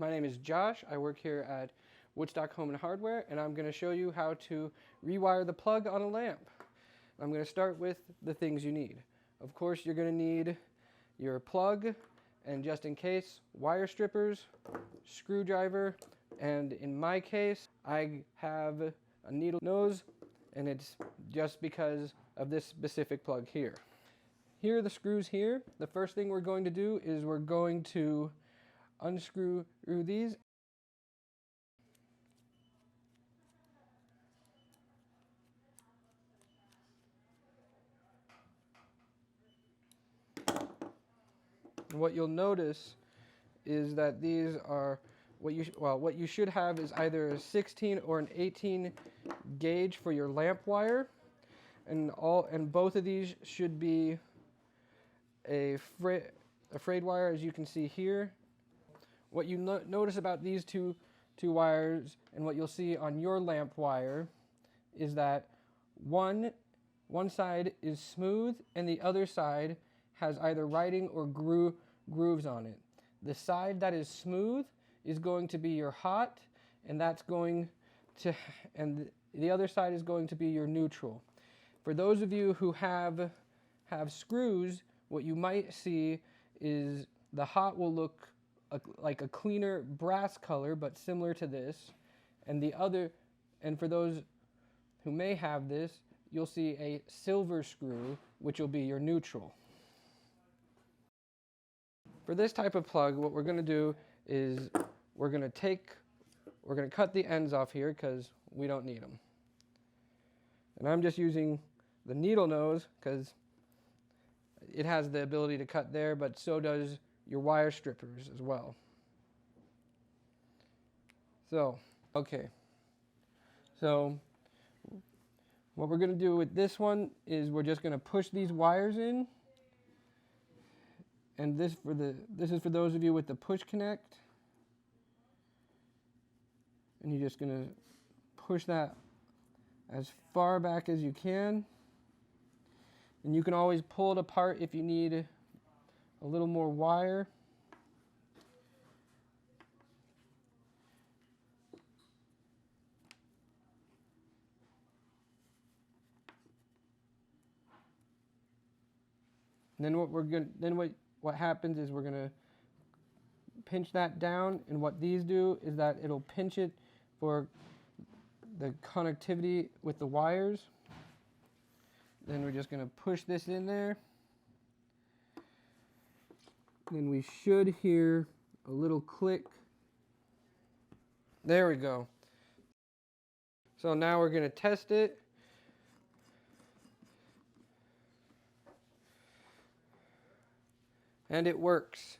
My name is Josh. I work here at Woodstock Home and Hardware, and I'm going to show you how to rewire the plug on a lamp. I'm going to start with the things you need. Of course, you're going to need your plug, and just in case, wire strippers, screwdriver, and in my case, I have a needle nose, and it's just because of this specific plug here. Here are the screws here. The first thing we're going to do is we're going to unscrew these. And what you'll notice is that these are what you should have is either a 16 or an 18 gauge for your lamp wire, and both of these should be a frayed wire, as you can see here. What you notice about these two wires, and what you'll see on your lamp wire, is that one side is smooth and the other side has either writing or grooves on it. The side that is smooth is going to be your hot, and the other side is going to be your neutral. For those of you who have screws, what you might see is the hot will look like a cleaner brass color, but similar to this, and for those who may have this, you'll see a silver screw, which will be your neutral. For this type of plug, what we're going to do is we're going to cut the ends off here because we don't need them. And I'm just using the needle nose because it has the ability to cut there, but so does your wire strippers as well. So, okay. So, what we're going to do with this one is we're just going to push these wires in. And this is for those of you with the push connect. And you're just going to push that as far back as you can. And you can always pull it apart if you need a little more wire. And then what happens is we're going to pinch that down, and what these do is that it'll pinch it for the connectivity with the wires. Then we're just going to push this in there. Then we should hear a little click. There we go. So now we're going to test it. And it works.